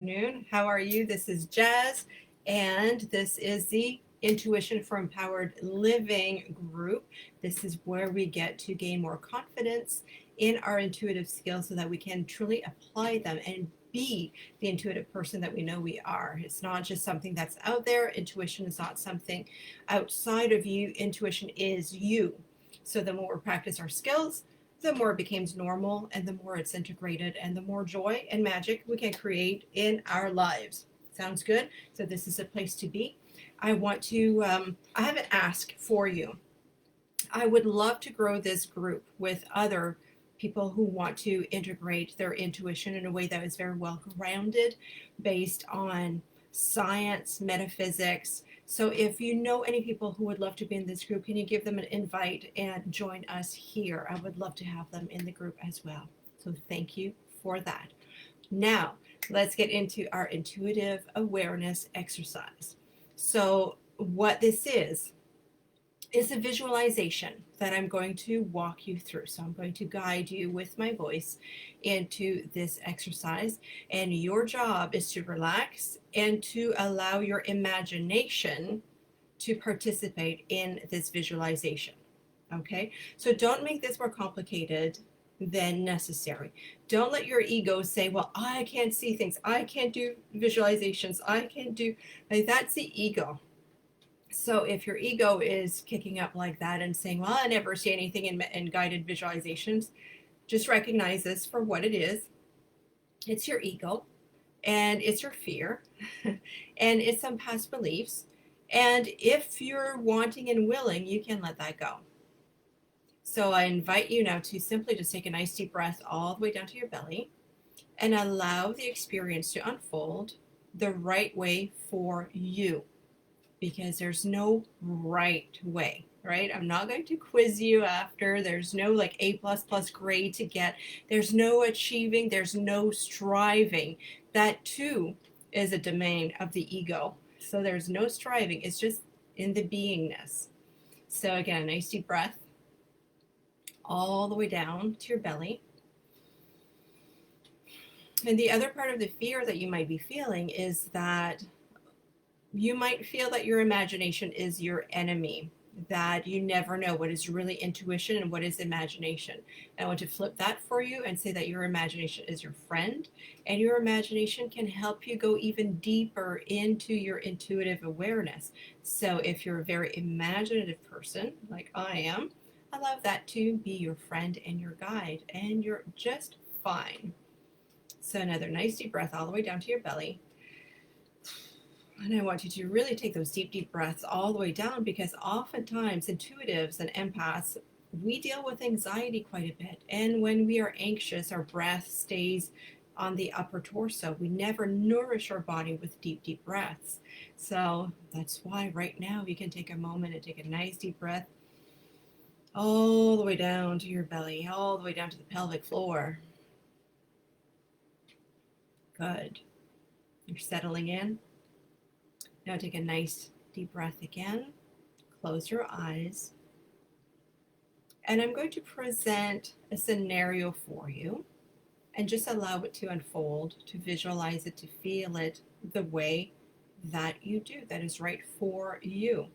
Afternoon. How are you? This is Jazz, and this is the Intuition for Empowered Living group. This is where we get to gain more confidence in our intuitive skills so that we can truly apply them and be the intuitive person that we know we are. It's not just something that's out there. Intuition is not something outside of you. Intuition is you. So the more we practice our skills, the more it becomes normal and the more it's integrated and the more joy and magic we can create in our lives. Sounds good? So this is a place to be. I have an ask for you. I would love to grow this group with other people who want to integrate their intuition in a way that is very well grounded, based on science, metaphysics. So if you know any people who would love to be in this group, can you give them an invite and join us here? I would love to have them in the group as well. So thank you for that. Now, let's get into our intuitive awareness exercise. So what this is a visualization that I'm going to walk you through. So I'm going to guide you with my voice into this exercise. And your job is to relax and to allow your imagination to participate in this visualization. Okay? So don't make this more complicated than necessary. Don't let your ego say, well, I can't see things. I can't do visualizations. I can't do, like, that's the ego. So if your ego is kicking up like that and saying, well, I never see anything in guided visualizations, just recognize this for what it is. It's your ego, and it's your fear, and it's some past beliefs. And if you're wanting and willing, you can let that go. So I invite you now to simply just take a nice deep breath all the way down to your belly and allow the experience to unfold the right way for you, because there's no right way, right? I'm not going to quiz you after. There's no like A++ grade to get. There's no achieving. There's no striving. That too is a domain of the ego. So there's no striving. It's just in the beingness. So again, a nice deep breath all the way down to your belly. And the other part of the fear that you might be feeling is that you might feel that your imagination is your enemy, that you never know what is really intuition and what is imagination. I want to flip that for you and say that your imagination is your friend, and your imagination can help you go even deeper into your intuitive awareness. So if you're a very imaginative person, like I am, allow that to be your friend and your guide, and you're just fine. So another nice deep breath all the way down to your belly. And I want you to really take those deep, deep breaths all the way down, because oftentimes intuitives and empaths, we deal with anxiety quite a bit. And when we are anxious, our breath stays on the upper torso. We never nourish our body with deep, deep breaths. So that's why right now you can take a moment and take a nice deep breath all the way down to your belly, all the way down to the pelvic floor. Good. You're settling in. Now take a nice deep breath again. Close your eyes. And I'm going to present a scenario for you and just allow it to unfold, to visualize it, to feel it the way that you do, that is right for you.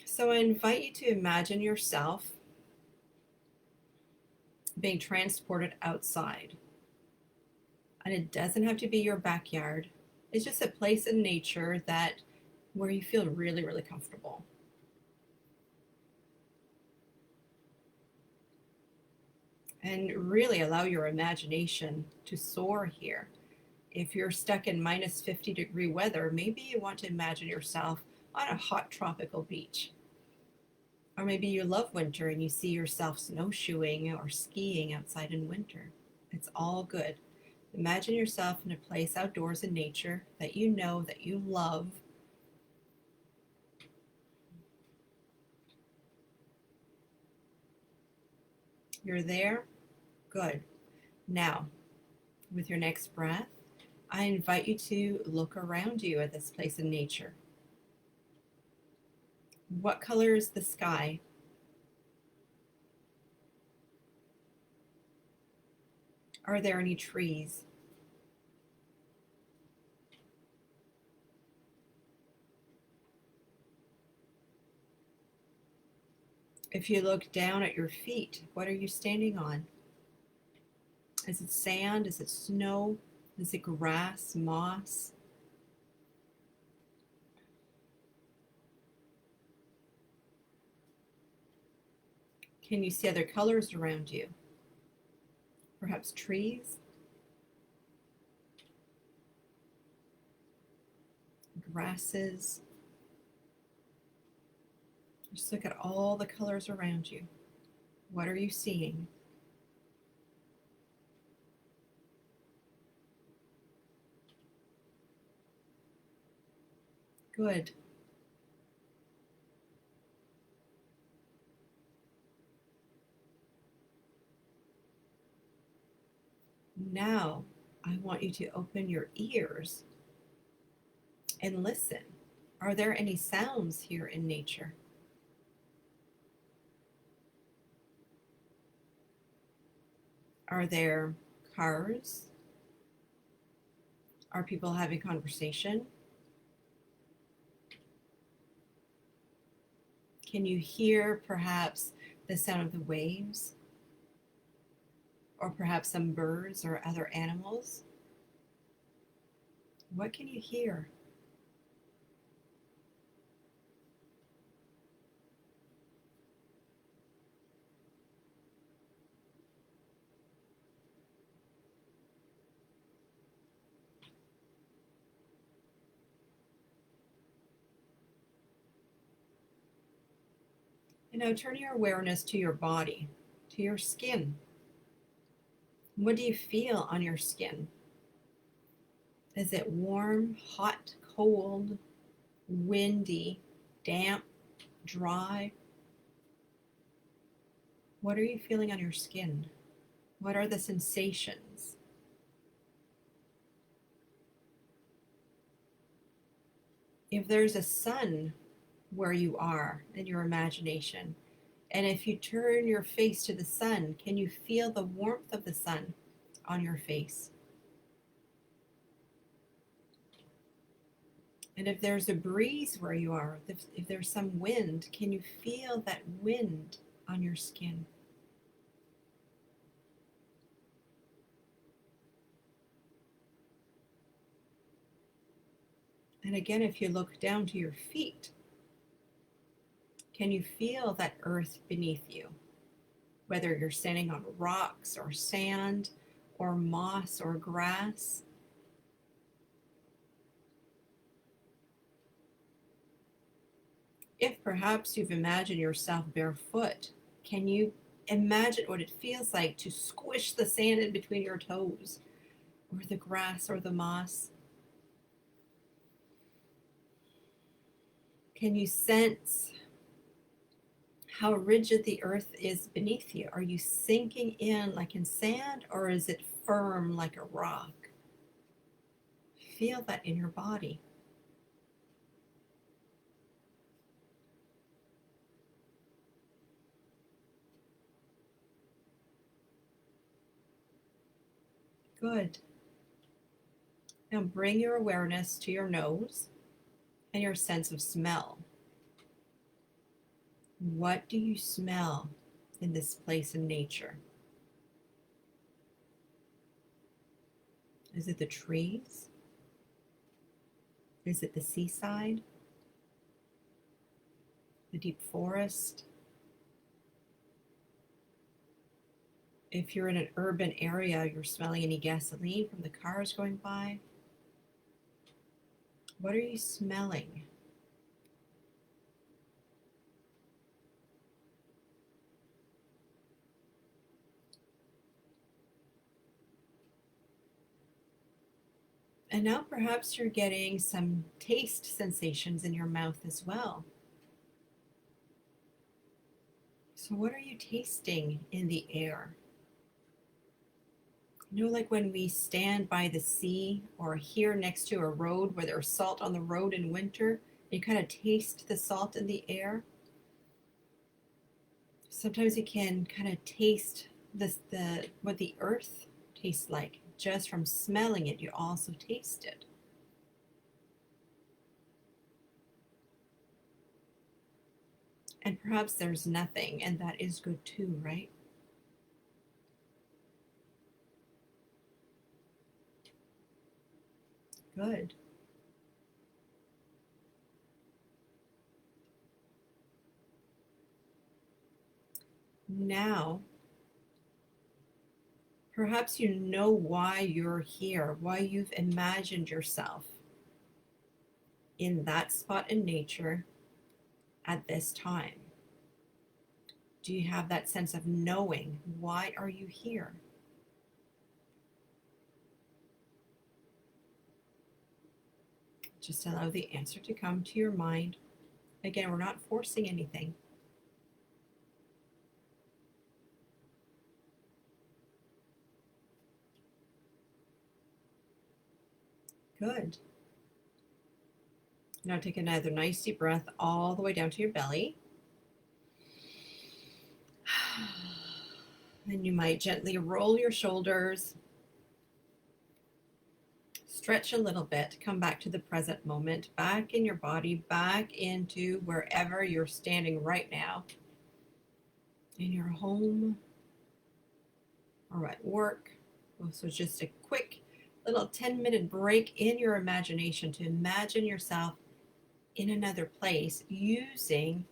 So I invite you to imagine yourself being transported outside. And it doesn't have to be your backyard. It's just a place in nature where you feel really, really comfortable. And really allow your imagination to soar here. If you're stuck in minus 50-degree weather, maybe you want to imagine yourself on a hot tropical beach. Or maybe you love winter and you see yourself snowshoeing or skiing outside in winter. It's all good. Imagine yourself in a place outdoors in nature that you know, that you love. You're there? Good. Now, with your next breath, I invite you to look around you at this place in nature. What color is the sky? Are there any trees? If you look down at your feet, what are you standing on? Is it sand? Is it snow? Is it grass, moss? Can you see other colors around you? Perhaps trees, grasses. Just look at all the colors around you. What are you seeing? Good. Now, I want you to open your ears and listen. Are there any sounds here in nature? Are there cars? Are people having conversation? Can you hear perhaps the sound of the waves? Or perhaps some birds or other animals? What can you hear? And now turn your awareness to your body, to your skin. What do you feel on your skin? Is it warm, hot, cold, windy, damp, dry? What are you feeling on your skin? What are the sensations? If there's a sun where you are in your imagination, and if you turn your face to the sun, can you feel the warmth of the sun on your face? And if there's a breeze where you are, if there's some wind, can you feel that wind on your skin? And again, if you look down to your feet, can you feel that earth beneath you? Whether you're standing on rocks or sand or moss or grass. If perhaps you've imagined yourself barefoot, can you imagine what it feels like to squish the sand in between your toes, or the grass or the moss? Can you sense how rigid the earth is beneath you? Are you sinking in like in sand, or is it firm like a rock? Feel that in your body. Good. Now bring your awareness to your nose and your sense of smell. What do you smell in this place in nature? Is it the trees? Is it the seaside? The deep forest? If you're in an urban area, you're smelling any gasoline from the cars going by? What are you smelling? And now perhaps you're getting some taste sensations in your mouth as well. So what are you tasting in the air? You know, like when we stand by the sea or here next to a road where there's salt on the road in winter, you kind of taste the salt in the air. Sometimes you can kind of taste what the earth tastes like just from smelling it. You also taste it. And perhaps there's nothing, and that is good too, right? Good. Now, perhaps you know why you're here, why you've imagined yourself in that spot in nature at this time. Do you have that sense of knowing why are you here? Just allow the answer to come to your mind. Again, we're not forcing anything. Good. Now take another nice deep breath all the way down to your belly. And you might gently roll your shoulders, stretch a little bit, come back to the present moment, back in your body, back into wherever you're standing right now, in your home or at work. So just a quick little 10-minute break in your imagination to imagine yourself in another place using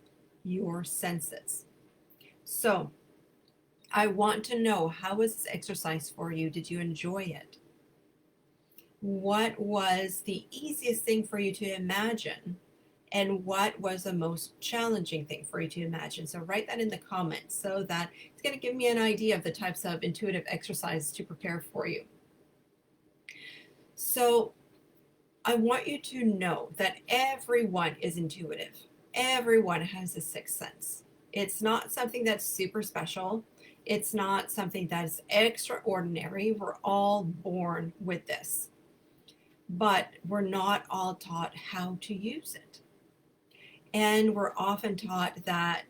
your senses. So I want to know, how was this exercise for you? Did you enjoy it? What was the easiest thing for you to imagine? And what was the most challenging thing for you to imagine? So write that in the comments so that it's going to give me an idea of the types of intuitive exercises to prepare for you. So I want you to know that everyone is intuitive. Everyone has a sixth sense. It's not something that's super special. It's not something that's extraordinary. We're all born with this, but we're not all taught how to use it. And we're often taught that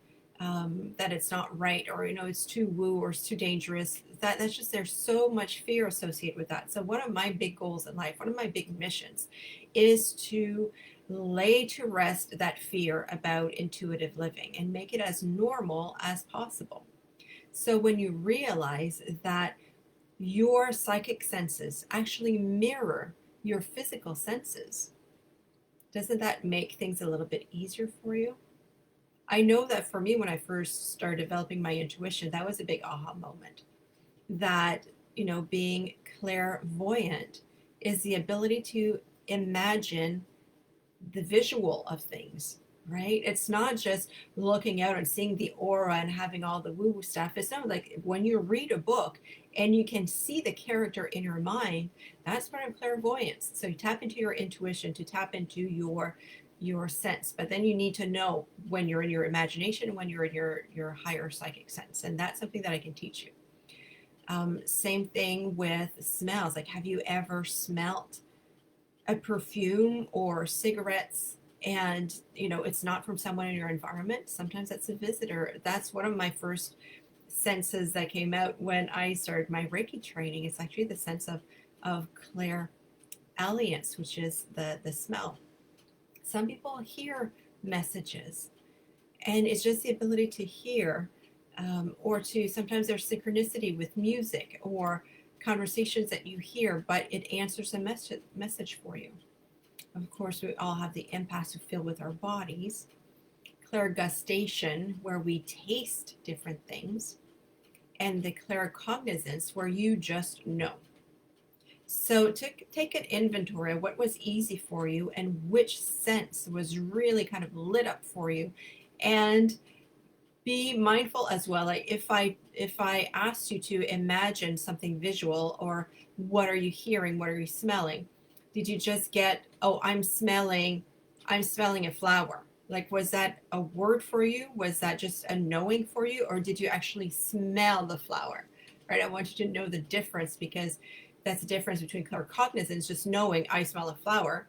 that it's not right, or it's too woo, or it's too dangerous. That's just, there's so much fear associated with that. So one of my big goals in life, one of my big missions, is to lay to rest that fear about intuitive living and make it as normal as possible. So when you realize that your psychic senses actually mirror your physical senses, doesn't that make things a little bit easier for you? I know that for me, when I first started developing my intuition, that was a big aha moment. That, being clairvoyant is the ability to imagine the visual of things, right? It's not just looking out and seeing the aura and having all the woo-woo stuff. It's not like when you read a book and you can see the character in your mind, that's part of clairvoyance. So you tap into your intuition to tap into your sense, but then you need to know when you're in your imagination and when you're in your higher psychic sense, and that's something that I can teach you. Same thing with smells. Like, have you ever smelt a perfume or cigarettes, and it's not from someone in your environment? Sometimes that's a visitor. That's one of my first senses that came out when I started my Reiki training. It's actually the sense of clairalience, which is the smell. Some people hear messages, and it's just the ability to hear, or to, sometimes there's synchronicity with music or conversations that you hear, but it answers a message for you. Of course, we all have the empaths who feel with our bodies. Clairgustation, where we taste different things, and the claircognizance, where you just know. So to take an inventory of what was easy for you and which sense was really kind of lit up for you, and be mindful as well. Like, if I asked you to imagine something visual, or what are you hearing, what are you smelling, did you just get, oh, I'm smelling a flower? Like, was that a word for you? Was that just a knowing for you? Or did you actually smell the flower? Right? I want you to know the difference, because that's the difference between claircognizance, just knowing I smell a flower,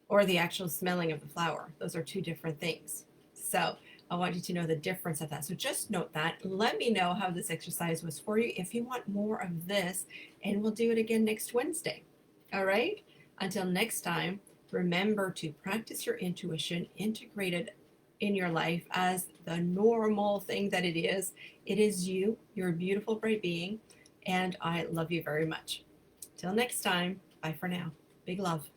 or the actual smelling of the flower. Those are two different things. So I want you to know the difference of that. So just note that. Let me know how this exercise was for you if you want more of this, and we'll do it again next Wednesday. All right? Until next time, remember to practice your intuition integrated in your life as the normal thing that it is. It is you. You're a beautiful, bright being, and I love you very much. Till next time, bye for now. Big love.